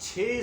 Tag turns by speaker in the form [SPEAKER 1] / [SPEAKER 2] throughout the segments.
[SPEAKER 1] 6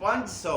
[SPEAKER 1] 500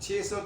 [SPEAKER 1] 600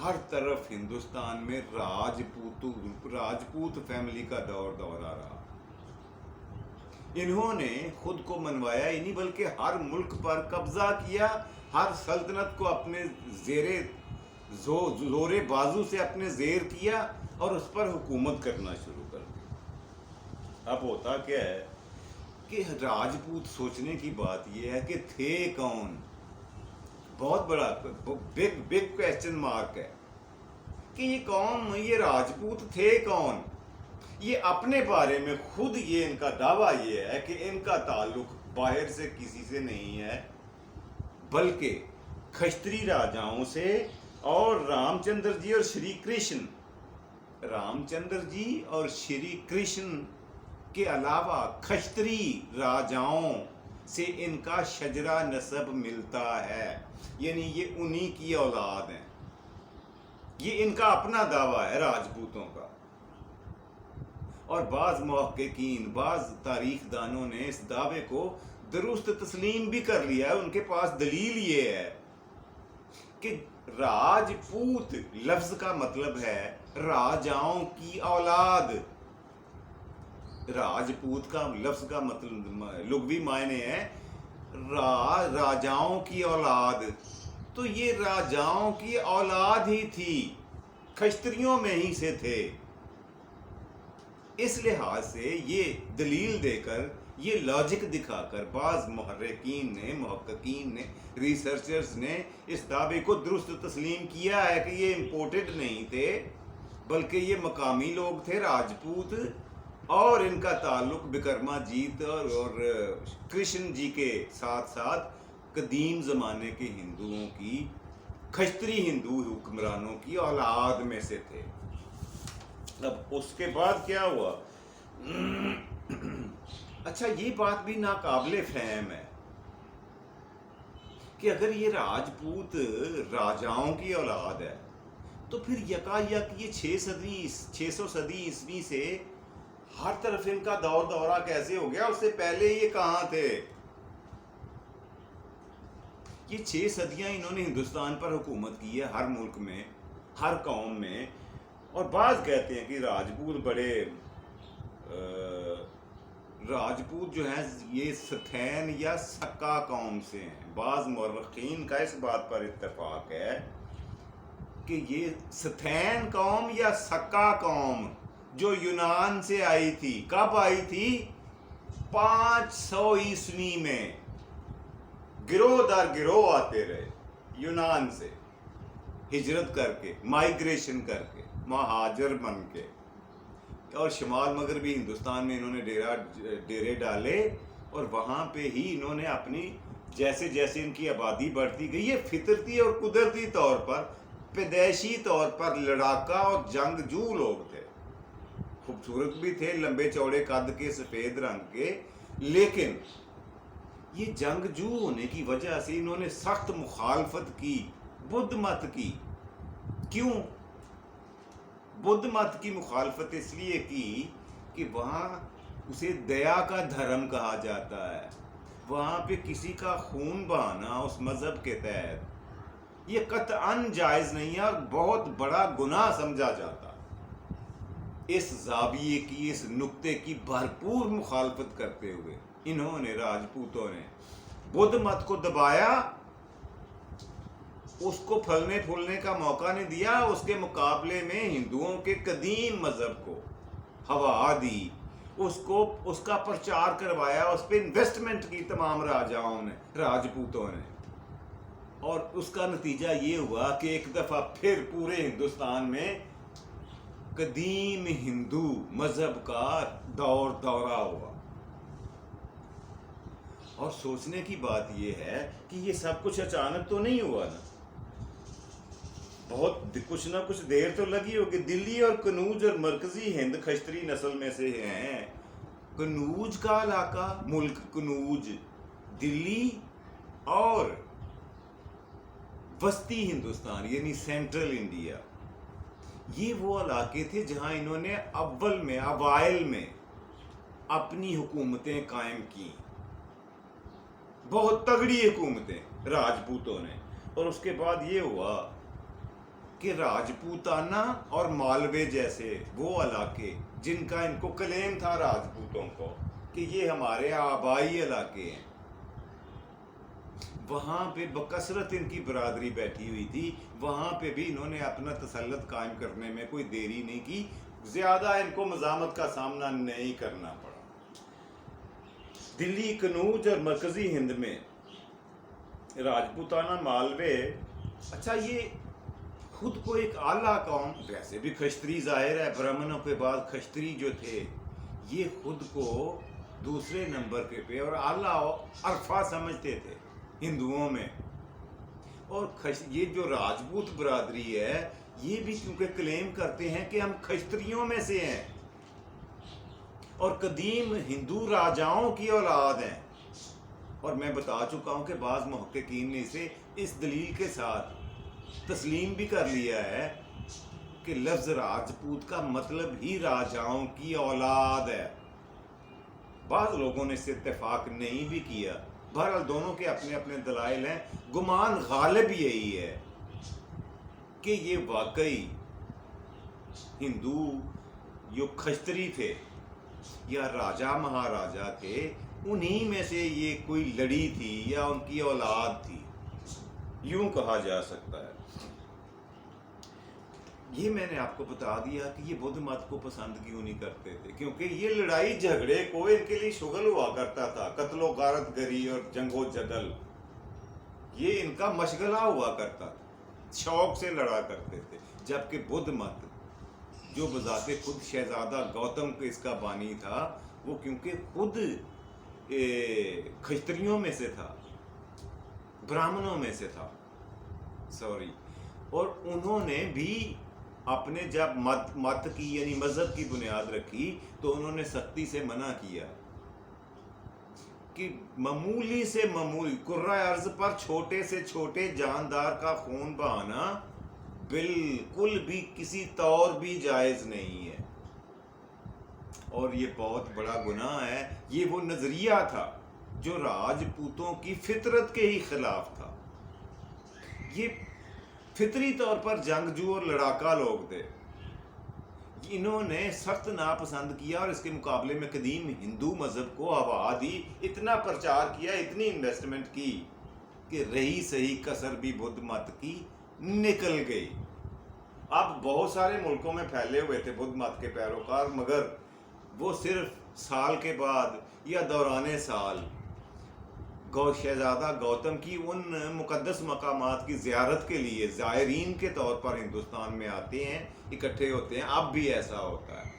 [SPEAKER 1] ہر طرف ہندوستان میں راجپوت فیملی کا دورہ رہا. انہوں نے خود کو منوایا ہی نہیں بلکہ ہر ملک پر قبضہ کیا، ہر سلطنت کو اپنے زور بازو سے اپنے زیر کیا اور اس پر حکومت کرنا شروع کر دی. اب ہوتا کیا ہے کہ راجپوت سوچنے کی بات یہ ہے کہ تھے کون. بہت بڑا بگ کویسچن مارک ہے کہ یہ قوم، یہ راجپوت تھے کون. یہ اپنے بارے میں خود یہ ان کا دعویٰ یہ ہے کہ ان کا تعلق باہر سے کسی سے نہیں ہے بلکہ کھشتری راجاؤں سے اور رام چندر جی اور شری کرشن کے علاوہ کھشتری راجاؤں سے ان کا شجرہ نسب ملتا ہے، یعنی یہ انہی کی اولاد ہیں. یہ ان کا اپنا دعویٰ ہے راجپوتوں کا. اور بعض محققین، بعض تاریخ دانوں نے اس دعوے کو درست تسلیم بھی کر لیا ہے. ان کے پاس دلیل یہ ہے کہ راجپوت لفظ کا مطلب ہے راجاؤں کی اولاد. راجپوت کا لفظ کا مطلب لغوی معنی ہے راجاؤں کی اولاد. تو یہ راجاؤں کی اولاد ہی تھی، کھشتریوں میں ہی سے تھے. اس لحاظ سے یہ دلیل دے کر، یہ لاجک دکھا کر بعض محققین نے ریسرچرز نے اس دعوے کو درست تسلیم کیا ہے کہ یہ امپورٹڈ نہیں تھے بلکہ یہ مقامی لوگ تھے راجپوت، اور ان کا تعلق بکرما جیت اور کرشن جی کے ساتھ ساتھ قدیم زمانے کے ہندوؤں کی، کھشتری ہندو حکمرانوں کی اولاد میں سے تھے. اب اس کے بعد کیا ہوا؟ اچھا، یہ بات بھی ناقابل فہم ہے کہ اگر یہ راجپوت راجاؤں کی اولاد ہے تو پھر یکایک یہ 600 صدی عیسوی سے ہر طرف ان کا دورہ کیسے ہو گیا؟ اس سے پہلے یہ کہاں تھے؟ یہ 6 صدیاں انہوں نے ہندوستان پر حکومت کی ہے، ہر ملک میں، ہر قوم میں. اور بعض کہتے ہیں کہ راجپوت جو ہیں یہ ستھین یا سکا قوم سے ہیں. بعض مورخین کا اس بات پر اتفاق ہے کہ یہ ستھین قوم یا سکا قوم جو یونان سے آئی تھی. کب آئی تھی؟ 500 عیسوی میں. گروہ در گروہ آتے رہے یونان سے، ہجرت کر کے، مائیگریشن کر کے، مہاجر بن کے، اور شمال مغربی ہندوستان میں انہوں نے ڈیرے ڈالے اور وہاں پہ ہی انہوں نے اپنی، جیسے جیسے ان کی آبادی بڑھتی گئی، یہ فطرتی اور قدرتی طور پر، پیدائشی طور پر لڑاکا اور جنگجو لوگ تھے. خوبصورت بھی تھے، لمبے چوڑے قد کے، سفید رنگ کے، لیکن یہ جنگجو ہونے کی وجہ سے انہوں نے سخت مخالفت کی بدھ مت کی. کیوں بدھ مت کی مخالفت؟ اس لیے کی کہ وہاں اسے دیا کا دھرم کہا جاتا ہے. وہاں پہ کسی کا خون بہانا اس مذہب کے تحت یہ قطعاً جائز نہیں ہے اور بہت بڑا گناہ سمجھا جاتا. اس زاویے کی، اس نقطے کی بھرپور مخالفت کرتے ہوئے انہوں نے، راجپوتوں نے، بدھ مت کو دبایا، اس کو پھلنے پھولنے کا موقع نہیں دیا. اس کے مقابلے میں ہندوؤں کے قدیم مذہب کو ہوا دی، اس کا پرچار کروایا، اس پہ انویسٹمنٹ کی تمام راجاؤں نے، راجپوتوں نے. اور اس کا نتیجہ یہ ہوا کہ ایک دفعہ پھر پورے ہندوستان میں قدیم ہندو مذہب کا دورہ ہوا. اور سوچنے کی بات یہ ہے کہ یہ سب کچھ اچانک تو نہیں ہوا نا، بہت کچھ نہ کچھ دیر تو لگی ہوگی. دلی اور کنوج اور مرکزی ہند کھشتری نسل میں سے ہیں. کنوج کا علاقہ، ملک کنوج، دلی اور وسطی ہندوستان یعنی سینٹرل انڈیا، یہ وہ علاقے تھے جہاں انہوں نے اوائل میں اپنی حکومتیں قائم کی، بہت تگڑی حکومتیں راجپوتوں نے. اور اس کے بعد یہ ہوا کہ راجپوتانہ اور مالوے جیسے وہ علاقے جن کا ان کو کلیم تھا راجپوتوں کو کہ یہ ہمارے آبائی علاقے ہیں، وہاں پہ بکثرت ان کی برادری بیٹھی ہوئی تھی، وہاں پہ بھی انہوں نے اپنا تسلط قائم کرنے میں کوئی دیری نہیں کی، زیادہ ان کو مزاحمت کا سامنا نہیں کرنا پڑا۔ دلی، کنوج اور مرکزی ہند میں راجپوتانہ، مالوے، اچھا یہ خود کو ایک اعلیٰ قوم، ویسے بھی کھشتری ظاہر ہے، برہمنوں کے بعد کھشتری جو تھے یہ خود کو دوسرے نمبر پہ اور اعلیٰ عرفہ سمجھتے تھے ہندوؤں میں، اور یہ جو راجپوت برادری ہے یہ بھی کیونکہ کلیم کرتے ہیں کہ ہم کھشتریوں میں سے ہیں اور قدیم ہندو راجاؤں کی اولاد ہیں، اور میں بتا چکا ہوں کہ بعض محققین نے اسے اس دلیل کے ساتھ تسلیم بھی کر لیا ہے کہ لفظ راجپوت کا مطلب ہی راجاؤں کی اولاد ہے۔ بعض لوگوں نے اس سے اتفاق نہیں بھی کیا، بہرحال دونوں کے اپنے اپنے دلائل ہیں، گمان غالب یہی ہے کہ یہ واقعی ہندو جو کھشتری تھے یا راجا مہاراجا تھے انہی میں سے یہ کوئی لڑی تھی یا ان کی اولاد تھی، یوں کہا جا سکتا ہے۔ یہ میں نے آپ کو بتا دیا کہ یہ بدھ مت کو پسند کیوں نہیں کرتے تھے، کیونکہ یہ لڑائی جھگڑے کو ان کے لیے شغل ہوا کرتا تھا، قتل و غارت گری اور جنگ و جدل یہ ان کا مشغلہ ہوا کرتا تھا، شوق سے لڑا کرتے تھے۔ جبکہ بدھ مت جو بذات خود شہزادہ گوتم کے اس کا بانی تھا، وہ کیونکہ خود کھشتریوں میں سے تھا، برہمنوں میں سے تھا، اور انہوں نے بھی اپنے جب مت کی یعنی مذہب کی بنیاد رکھی تو انہوں نے سختی سے منع کیا کہ معمولی سے معمولی کرۂ ارض پر چھوٹے سے چھوٹے جاندار کا خون بہانا بالکل بھی کسی طور بھی جائز نہیں ہے، اور یہ بہت بڑا گناہ ہے۔ یہ وہ نظریہ تھا جو راجپوتوں کی فطرت کے ہی خلاف تھا، یہ فطری طور پر جنگجو اور لڑاکا لوگ تھے، انہوں نے سخت ناپسند کیا اور اس کے مقابلے میں قدیم ہندو مذہب کو ہوا دی، اتنا پرچار کیا، اتنی انویسٹمنٹ کی کہ رہی صحیح کسر بھی بدھ مت کی نکل گئی۔ اب بہت سارے ملکوں میں پھیلے ہوئے تھے بدھ مت کے پیروکار، مگر وہ صرف سال کے بعد یا دوران سال شہزادہ گوتم کی ان مقدس مقامات کی زیارت کے لیے زائرین کے طور پر ہندوستان میں آتے ہیں، اکٹھے ہوتے ہیں، اب بھی ایسا ہوتا ہے،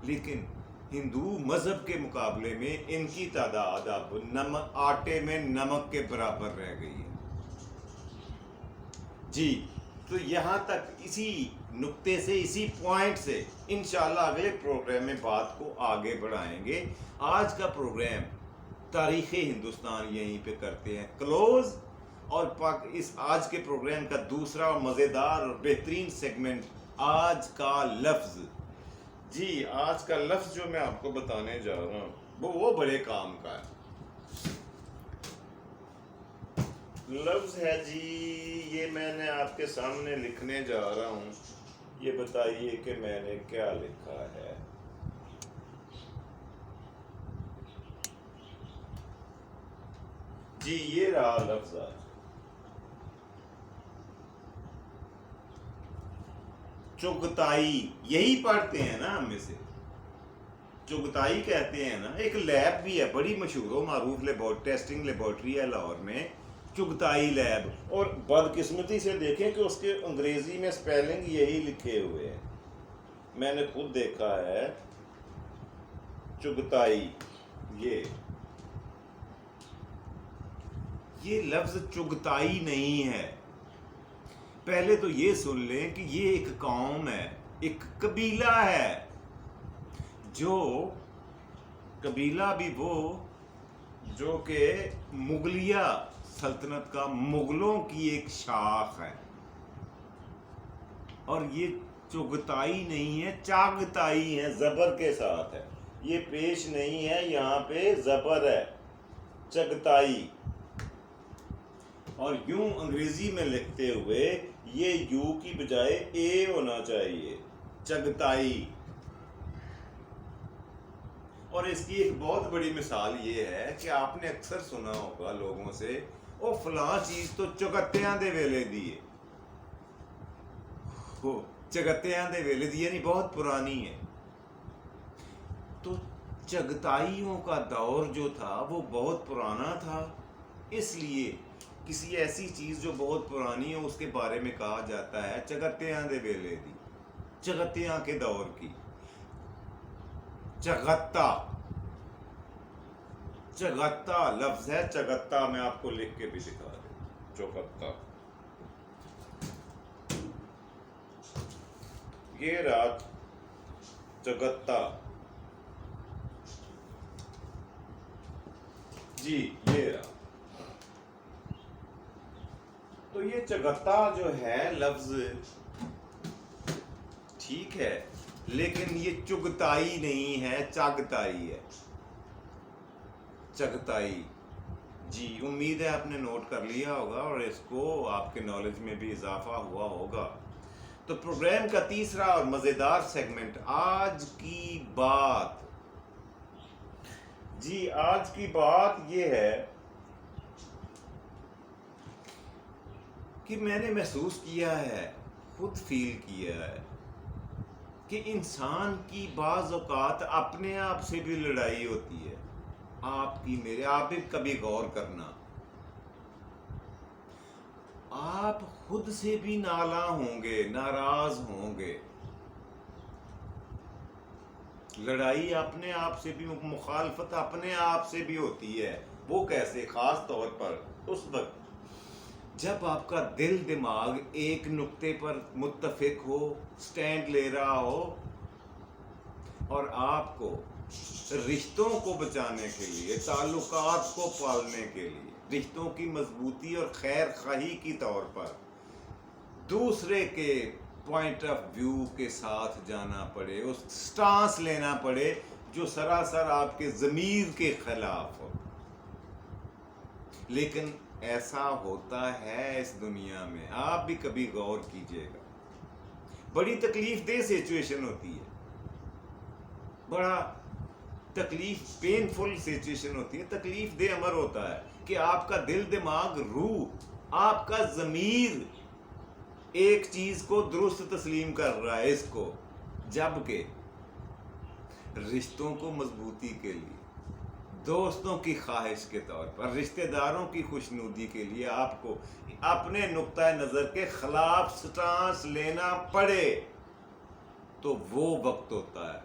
[SPEAKER 1] لیکن ہندو مذہب کے مقابلے میں ان کی تعداد اب آٹے میں نمک کے برابر رہ گئی ہے۔ جی تو یہاں تک اسی نقطے سے، اسی پوائنٹ سے انشاءاللہ اگلے پروگرام میں بات کو آگے بڑھائیں گے۔ آج کا پروگرام تاریخ ہندوستان یہیں پہ کرتے ہیں کلوز، اور اس آج کے پروگرام کا دوسرا اور مزیدار اور بہترین سیگمنٹ آج کا لفظ۔ جی آج کا لفظ جو میں آپ کو بتانے جا رہا ہوں وہ بڑے کام کا ہے۔ لفظ ہے جی، یہ میں نے آپ کے سامنے لکھنے جا رہا ہوں، یہ بتائیے کہ میں نے کیا لکھا ہے۔ جی یہ رہا لفظ آج، چغتائی، یہی پڑھتے ہیں نا ہم میں سے، چغتائی کہتے ہیں نا۔ ایک لیب بھی ہے بڑی مشہور و معروف ٹیسٹنگ لیبارٹری ہے لاہور میں، چغتائی لیب، اور بدقسمتی سے دیکھیں کہ اس کے انگریزی میں سپیلنگ یہی لکھے ہوئے ہیں، میں نے خود دیکھا ہے، چغتائی۔ یہ لفظ چغتائی نہیں ہے، پہلے تو یہ سن لیں کہ یہ ایک قوم ہے، ایک قبیلہ ہے، جو قبیلہ بھی وہ جو کہ مغلیہ سلطنت کا، مغلوں کی ایک شاخ ہے، اور یہ چغتائی نہیں ہے، چاغتائی ہے، زبر کے ساتھ ہے، یہ پیش نہیں ہے، یہاں پہ زبر ہے، چغتائی۔ اور یوں انگریزی میں لکھتے ہوئے یہ یو کی بجائے اے ہونا چاہیے، چغتائی۔ اور اس کی ایک بہت بڑی مثال یہ ہے کہ آپ نے اکثر سنا ہوگا لوگوں سے، وہ فلاں چیز تو چگتیاں دے ویلے دی ہے، وہ چگتیاں دے ویلے دی، یعنی بہت پرانی ہے۔ تو چغتائیوں کا دور جو تھا وہ بہت پرانا تھا، اس لیے کسی ایسی چیز جو بہت پرانی ہے اس کے بارے میں کہا جاتا ہے چگتیاں دے ویلے دی، چگتیاں کے دور کی۔ چغتا، چغتا لفظ ہے، چغتا میں آپ کو لکھ کے بھی دکھا دوں، چغتا۔ یہ رات چغتا، جی یہ رہا۔ تو یہ چغتا جو ہے لفظ ٹھیک ہے، لیکن یہ چغتائی نہیں ہے، چاغتائی ہے، چغتائی۔ جی امید ہے آپ نے نوٹ کر لیا ہوگا اور اس کو آپ کے نالج میں بھی اضافہ ہوا ہوگا۔ تو پروگرام کا تیسرا اور مزیدار سیگمنٹ، آج کی بات۔ جی آج کی بات یہ ہے کہ میں نے محسوس کیا ہے، خود فیل کیا ہے کہ انسان کی بعض اوقات اپنے آپ سے بھی لڑائی ہوتی ہے، آپ کی میرے، آپ بھی کبھی غور کرنا، آپ خود سے بھی نالاں ہوں گے، ناراض ہوں گے، لڑائی اپنے آپ سے بھی، مخالفت اپنے آپ سے بھی ہوتی ہے۔ وہ کیسے؟ خاص طور پر اس وقت جب آپ کا دل دماغ ایک نقطے پر متفق ہو، سٹینڈ لے رہا ہو، اور آپ کو رشتوں کو بچانے کے لیے، تعلقات کو پالنے کے لیے، رشتوں کی مضبوطی اور خیر خواہی کی طور پر دوسرے کے پوائنٹ آف ویو کے ساتھ جانا پڑے، اس سٹانس لینا پڑے جو سراسر آپ کے ضمیر کے خلاف ہو۔ لیکن ایسا ہوتا ہے اس دنیا میں، آپ بھی کبھی غور کیجئے گا، بڑی تکلیف دہ سچویشن ہوتی ہے، بڑا تکلیف پینفل سچویشن ہوتی ہے، تکلیف دہ امر ہوتا ہے کہ آپ کا دل دماغ روح، آپ کا ضمیر ایک چیز کو درست تسلیم کر رہا ہے اس کو، جبکہ رشتوں کو مضبوطی کے لیے، دوستوں کی خواہش کے طور پر، رشتہ داروں کی خوشنودی کے لیے آپ کو اپنے نقطہ نظر کے خلاف سٹانس لینا پڑے، تو وہ وقت ہوتا ہے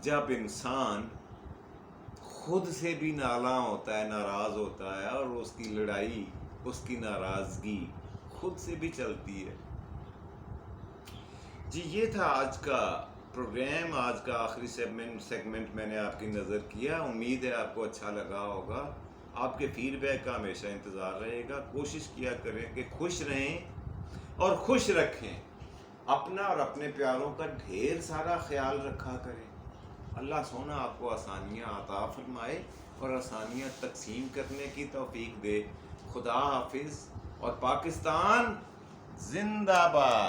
[SPEAKER 1] جب انسان خود سے بھی نالاں ہوتا ہے، ناراض ہوتا ہے، اور اس کی لڑائی، اس کی ناراضگی خود سے بھی چلتی ہے۔ جی یہ تھا آج کا پروگرام، آج کا آخری سیگمنٹ میں نے آپ کی نظر کیا، امید ہے آپ کو اچھا لگا ہوگا۔ آپ کے فیڈ بیک کا ہمیشہ انتظار رہے گا، کوشش کیا کریں کہ خوش رہیں اور خوش رکھیں، اپنا اور اپنے پیاروں کا ڈھیر سارا خیال رکھا کریں۔ اللہ سونا آپ کو آسانیاں عطا فرمائے اور آسانیاں تقسیم کرنے کی توفیق دے۔ خدا حافظ، اور پاکستان زندہ باد۔